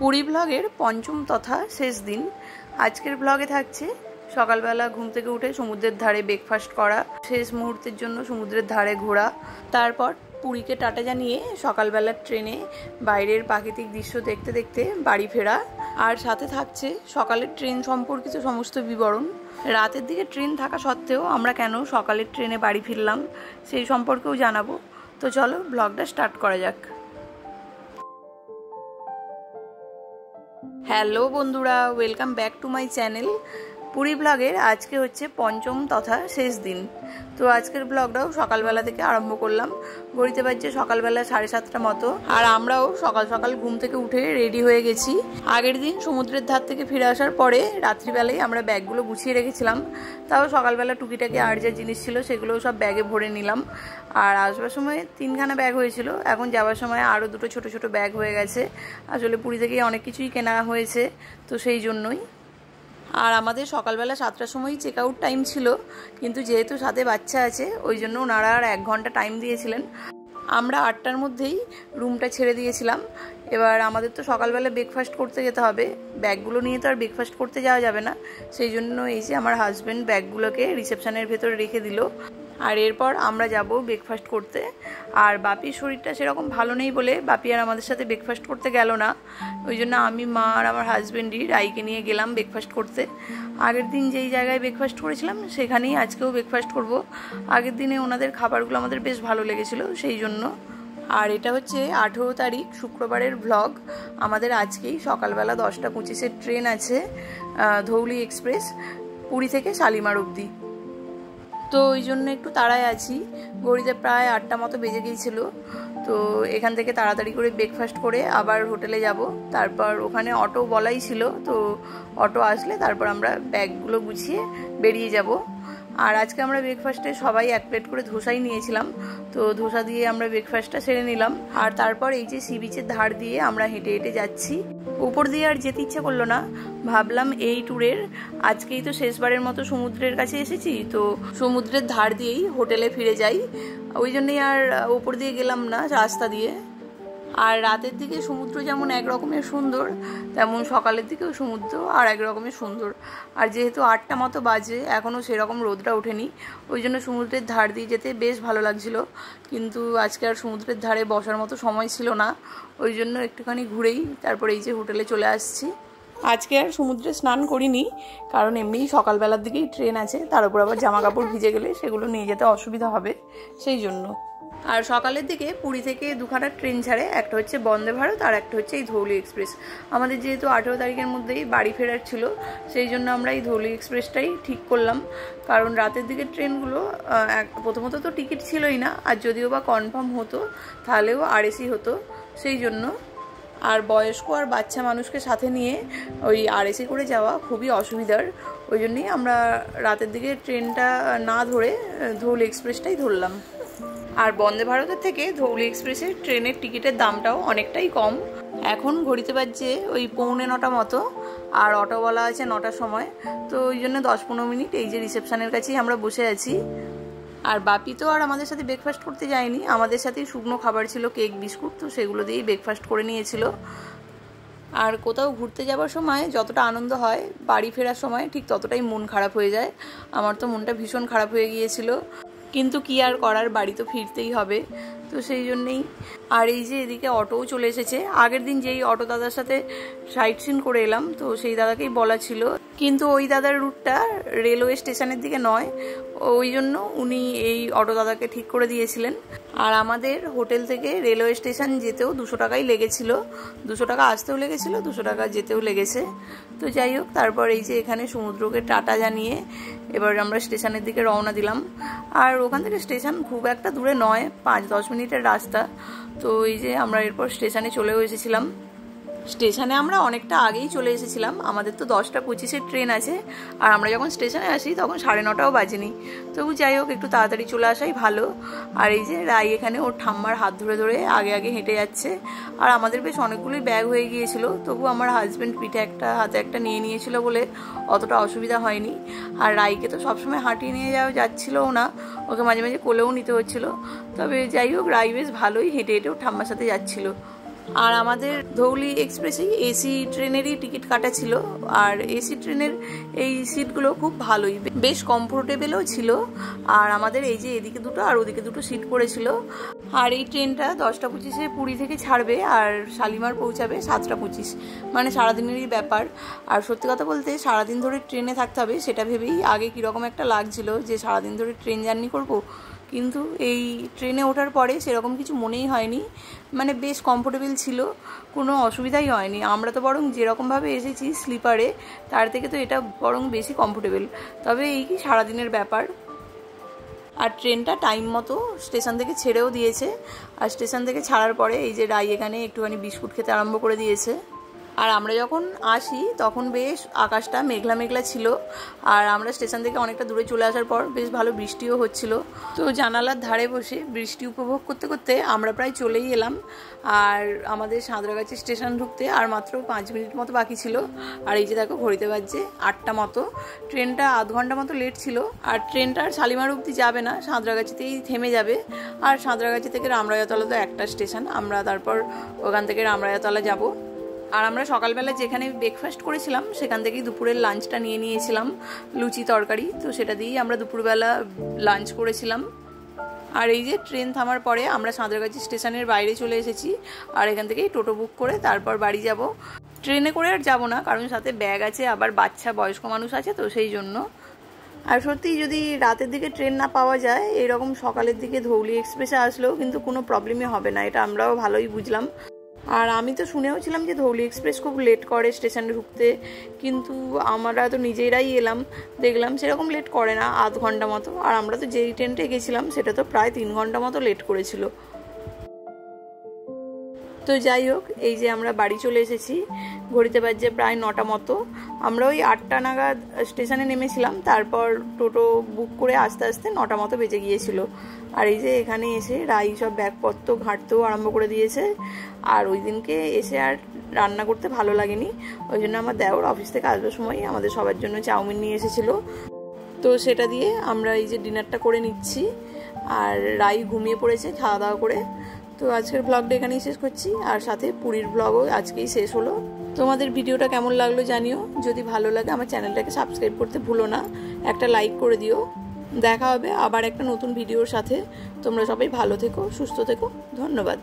পুরী ব্লগের পঞ্চম তথা শেষ দিন। আজকের ব্লগে থাকছে সকালবেলা ঘুম থেকে উঠে সমুদ্রের ধারে ব্রেকফাস্ট করা, শেষ মুহূর্তের জন্য সমুদ্রের ধারে ঘোরা, তারপর পুরীকে টাটা জানিয়ে সকালবেলার ট্রেনে বাইরের প্রাকৃতিক দৃশ্য দেখতে দেখতে বাড়ি ফেরা, আর সাথে থাকছে সকালের ট্রেন সম্পর্কিত সমস্ত বিবরণ। রাতের দিকে ট্রেন থাকা সত্ত্বেও আমরা কেন সকালের ট্রেনে বাড়ি ফিরলাম সেই সম্পর্কেও জানাবো। তো চলো ব্লগটা স্টার্ট করা যাক। হ্যালো বন্ধুরা, welcome back to my channel. Puri ব্লগের আজকে হচ্ছে পঞ্চম তথা শেষ দিন। তো আজকের ব্লগটাও সকালবেলা থেকে আরম্ভ করলাম। ঘড়িতে বাজছে সকালবেলা 7:30 মতো, আর আমরাও সকাল সকাল ঘুম থেকে উঠে রেডি হয়ে গেছি। আগের দিন সমুদ্রের ধার থেকে ফিরে আসার পরে রাত্রিবেলায় আমরা ব্যাগগুলো গুছিয়ে রেখেছিলাম, তাও সকালবেলা টুকিটাকি আর যা জিনিস ছিল সেগুলোও সব ব্যাগে ভরে নিলাম। আর আসবার সময় 3খানা ব্যাগ হয়েছিল, এখন যাওয়ার সময় আরও 2টো ছোটো ছোটো ব্যাগ হয়ে গেছে। আসলে পুরী থেকে অনেক কিছুই কেনা হয়েছে, তো সেই জন্যই। আর আমাদের সকালবেলা 7টার সময়ই চেক আউট টাইম ছিল, কিন্তু যেহেতু সাথে বাচ্চা আছে ওই জন্য ওনারা আর 1 ঘন্টা টাইম দিয়েছিলেন। আমরা 8টার মধ্যেই রুমটা ছেড়ে দিয়েছিলাম। এবার আমাদের তো সকালবেলা ব্রেকফাস্ট করতে যেতে হবে, ব্যাগগুলো নিয়ে তো আর ব্রেকফাস্ট করতে যাওয়া যাবে না। সেই জন্য এই যে আমার হাজব্যান্ড ব্যাগগুলোকে রিসেপশনের ভেতরে রেখে দিল, আর এরপর আমরা যাব ব্রেকফাস্ট করতে। আর বাপির শরীরটা সেরকম ভালো নেই বলে বাপি আর আমাদের সাথে ব্রেকফাস্ট করতে গেল না, ওই জন্য আমি, মা আর আমার হাজব্যান্ডই রাইকে নিয়ে গেলাম ব্রেকফাস্ট করতে। আগের দিন যেই জায়গায় ব্রেকফাস্ট করেছিলাম সেখানেই আজকেও ব্রেকফাস্ট করব। আগের দিনে ওনাদের খাবারগুলো আমাদের বেশ ভালো লেগেছিল, সেই জন্য। আর এটা হচ্ছে 18 তারিখ শুক্রবারের ভ্লগ। আমাদের আজকেই সকালবেলা 10:25-এর ট্রেন আছে, ধৌলি এক্সপ্রেস, পুরী থেকে শালিমার অবধি। তো ওই জন্য একটু তাড়ায় আছি। ঘড়িতে প্রায় 8টা মতো বেজে গিয়েছিল। তো এখান থেকে তাড়াতাড়ি করে ব্রেকফাস্ট করে আবার হোটেলে যাব। তারপর ওখানে অটো বলাই ছিল, তো অটো আসলে তারপর আমরা ব্যাগগুলো গুছিয়ে বেরিয়ে যাব। আর আজকে আমরা ব্রেকফাস্টে সবাই 1 প্লেট করে ধোসাই নিয়েছিলাম, তো ধোসা দিয়ে আমরা ব্রেকফাস্টটা সেরে নিলাম। আর তারপর এই যে সি বিচের ধার দিয়ে আমরা হেঁটে হেঁটে যাচ্ছি। উপর দিয়ে আর যেতে ইচ্ছে করলো না, ভাবলাম এই ট্যুরের আজকেই তো শেষবারের মতো সমুদ্রের কাছে এসেছি, তো সমুদ্রের ধার দিয়েই হোটেলে ফিরে যাই। ওই জন্যই আর উপর দিয়ে গেলাম না, রাস্তা দিয়ে। আর রাতের দিকে সমুদ্র যেমন এক রকমের সুন্দর, তেমন সকালের দিকেও সমুদ্র আর এক রকমের সুন্দর। আর যেহেতু 8টা মতো বাজে, এখনও সেরকম রোদটা ওঠেনি, ওই জন্য সমুদ্রের ধার দিয়ে যেতে বেশ ভালো লাগছিল। কিন্তু আজকে আর সমুদ্রের ধারে বসার মতো সময় ছিল না, ওই জন্য একটুখানি ঘুরেই তারপর এই যে হোটেলে চলে আসছি। আজকে আর সমুদ্রে স্নান করিনি, কারণ এমনিই সকালবেলার দিকেই ট্রেন আছে, তার উপর আবার জামা কাপড় ভিজে গেলে সেগুলো নিয়ে যেতে অসুবিধা হবে, সেই জন্য। আর সকালের দিকে পুরী থেকে 2খানা ট্রেন ছাড়ে, একটা হচ্ছে বন্দে ভারত আর একটা হচ্ছে এই ধৌলি এক্সপ্রেস। আমাদের যেহেতু 18 তারিখের মধ্যেই বাড়ি ফেরার ছিল, সেই জন্য আমরা এই ধৌলি এক্সপ্রেসটাই ঠিক করলাম। কারণ রাতের দিকের ট্রেনগুলো প্রথমত তো টিকিট ছিলই না, আর যদিও বা কনফার্ম হতো তাহলেও আরএসি হতো, সেই জন্য। আর বয়স্ক আর বাচ্চা মানুষকে সাথে নিয়ে ওই আরএসি করে যাওয়া খুবই অসুবিধার, ওই জন্যই আমরা রাতের দিকে ট্রেনটা না ধরে ধৌলি এক্সপ্রেসটাই ধরলাম। আর বন্দে ভারতের থেকে ধৌলি এক্সপ্রেসের ট্রেনের টিকিটের দামটাও অনেকটাই কম। এখন ঘড়িতে বাজছে ওই 9:45 মতো, আর অটোওয়ালা আছে 9টার সময়, তো ওই জন্য 10-15 মিনিট এই যে রিসেপশনের কাছেই আমরা বসে আছি। আর বাপি তো আর আমাদের সাথে ব্রেকফাস্ট করতে যায়নি, আমাদের সাথেই শুকনো খাবার ছিল, কেক বিস্কুট, তো সেগুলো দিয়েই ব্রেকফাস্ট করে নিয়েছিল। আর কোথাও ঘুরতে যাওয়ার সময় যতটা আনন্দ হয়, বাড়ি ফেরার সময় ঠিক ততটাই মন খারাপ হয়ে যায়। আমার তো মনটা ভীষণ খারাপ হয়ে গিয়েছিল, কিন্তু কি আর করার, বাড়ি তো ফিরতেই হবে, তো সেই জন্যেই। আর এই যে এদিকে অটোও চলে এসেছে। আগের দিন যেই অটো দাদার সাথে সাইট সিন করে এলাম, তো সেই দাদাকেই বলা ছিল, কিন্তু ওই দাদার রুটটা রেলওয়ে স্টেশনের দিকে নয়, ওই জন্য উনি এই অটো দাদাকে ঠিক করে দিয়েছিলেন। আর আমাদের হোটেল থেকে রেলওয়ে স্টেশন যেতেও 200 টাকাই লেগেছিল, 200 টাকা আসতেও লেগেছিল, 200 টাকা যেতেও লেগেছে। তো যাই হোক, তারপর এই যে এখানে সমুদ্রকে টাটা জানিয়ে এবার আমরা স্টেশনের দিকে রওনা দিলাম। আর ওখান থেকে স্টেশন খুব একটা দূরে নয়, 5-10 মিনিটের রাস্তা। তো এই যে আমরা এরপর স্টেশনে চলেও এসেছিলাম। স্টেশনে আমরা অনেকটা আগেই চলে এসেছিলাম, আমাদের তো 10:25-এর ট্রেন আছে, আর আমরা যখন স্টেশনে আসি তখন 9:30টাও বাজেনি। তবু যাই হোক, একটু তাড়াতাড়ি চলে আসাই ভালো। আর এই যে রাই এখানে ওর ঠাম্মার হাত ধরে ধরে আগে আগে হেঁটে যাচ্ছে। আর আমাদের বেশ অনেকগুলোই ব্যাগ হয়ে গিয়েছিল, তবু আমার হাজব্যান্ড পিঠে একটা হাতে একটা নিয়ে নিয়েছিল বলে অতটা অসুবিধা হয়নি। আর রাইকে তো সবসময় হাঁটিয়ে নিয়ে যাচ্ছিলও না, ওকে মাঝে মাঝে কোলেও নিতে হচ্ছিল। তবে যাই হোক, রাই বেশ ভালোই হেঁটে হেঁটে ওর ঠাম্মার সাথে যাচ্ছিলো। আর আমাদের ধৌলি এক্সপ্রেসেই এসি ট্রেনেরই টিকিট কাটা ছিল। আর এসি ট্রেনের এই সিটগুলো খুব ভালোই, বেশ কমফোর্টেবলও ছিল। আর আমাদের এই যে এদিকে দুটো আর ওদিকে দুটো সিট পড়েছিল। আর এই ট্রেনটা 10টা 25-এ পুরী থেকে ছাড়বে আর শালিমার পৌঁছাবে 7টা 25, মানে সারাদিনেরই ব্যাপার। আর সত্যি কথা বলতে সারাদিন ধরে ট্রেনে থাকতে হবে সেটা ভেবেই আগে কীরকম একটা লাগছিল যে সারাদিন ধরে ট্রেন জার্নি করব, কিন্তু এই ট্রেনে ওঠার পরে সেরকম কিছু মনেই হয়নি। মানে বেশ কমফোর্টেবল ছিল, কোনো অসুবিধাই হয়নি। আমরা তো বরং যেরকমভাবে এসেছি স্লিপারে, তার থেকে তো এটা বরং বেশি কমফোর্টেবল। তবে এই কি সারাদিনের ব্যাপার। আর ট্রেনটা টাইম মতো স্টেশন থেকে ছেড়েও দিয়েছে। আর স্টেশন থেকে ছাড়ার পরে এই যে রাই এখানে একটুখানি বিস্কুট খেতে আরম্ভ করে দিয়েছে। আর আমরা যখন আসি তখন বেশ আকাশটা মেঘলা মেঘলা ছিল। আর আমরা স্টেশন থেকে অনেকটা দূরে চলে আসার পর বেশ ভালো বৃষ্টিও হচ্ছিল। তো জানালার ধারে বসে বৃষ্টি উপভোগ করতে করতে আমরা প্রায় চলেই এলাম। আর আমাদের সাঁতরাগাছি স্টেশন ঢুকতে আর মাত্র 5 মিনিট মতো বাকি ছিল। আর এই যে দেখো ঘড়িতে বাজছে 8টা মতো। ট্রেনটা আধ ঘন্টা মতো লেট ছিল। আর ট্রেনটা আর শালিমার অবধি যাবে না, সাঁতরাগাছিতেই থেমে যাবে। আর সাঁতরাগাছি থেকে রামরাজাতলা তো একটা স্টেশন, আমরা তারপর ওখান থেকে রামরাজাতলা যাব। আর আমরা সকালবেলা যেখানে ব্রেকফাস্ট করেছিলাম সেখান থেকেই দুপুরের লাঞ্চটা নিয়ে নিয়েছিলাম, লুচি তরকারি। তো সেটা দিয়েই আমরা দুপুরবেলা লাঞ্চ করেছিলাম। আর এই যে ট্রেন থামার পরে আমরা সাঁতরাগাছি স্টেশনের বাইরে চলে এসেছি। আর এখান থেকেই টোটো বুক করে তারপর বাড়ি যাব। ট্রেনে করে আর যাবো না, কারণ সাথে ব্যাগ আছে, আবার বাচ্চা বয়স্ক মানুষ আছে, তো সেই জন্য। আর সত্যি যদি রাতের দিকে ট্রেন না পাওয়া যায়, এরকম সকালের দিকে ধৌলি এক্সপ্রেসে আসলেও কিন্তু কোনো প্রবলেমই হবে না, এটা আমরাও ভালোই বুঝলাম। আর আমি তো শুনেও ছিলাম যে ধৌলি এক্সপ্রেস খুব লেট করে স্টেশনে ঢুকতে, কিন্তু আমরা তো নিজেরাই এলাম, দেখলাম সেরকম লেট করে না, আধ ঘন্টা মতো। আর আমরা তো যেই ট্রেনটা গেছিলাম সেটা তো প্রায় 3 ঘন্টা মতো লেট করেছিল। তো যাই হোক, এই যে আমরা বাড়ি চলে এসেছি, ঘড়িতে বাজছে প্রায় 9টা মতো। আমরা ওই 8টা নাগাদ স্টেশনে নেমেছিলাম, তারপর টোটো বুক করে আস্তে আস্তে 9টা মতো বেজে গিয়েছিল। আর এই যে এখানে এসে রাই সব ব্যাগপত্র ঘাঁটতেও আরম্ভ করে দিয়েছে। আর ওই দিনকে এসে আর রান্না করতে ভালো লাগেনি, ওই জন্য আমার দেওর অফিস থেকে আসবার সময় আমাদের সবার জন্য চাউমিন নিয়ে এসেছিলো। তো সেটা দিয়ে আমরা এই যে ডিনারটা করে নিচ্ছি। আর রাই ঘুমিয়ে পড়েছে খাওয়া দাওয়া করে। তো আজকের ব্লগটা এখানেই শেষ করছি, আর সাথে পুরীর ব্লগও আজকেই শেষ হলো। তোমাদের ভিডিওটা কেমন লাগলো জানিও, যদি ভালো লাগে আমার চ্যানেলটাকে সাবস্ক্রাইব করতে ভুলো না, একটা লাইক করে দিও। দেখা হবে আবার একটা নতুন ভিডিওর সাথে। তোমরা সবাই ভালো থেকো, সুস্থ থেকো, ধন্যবাদ।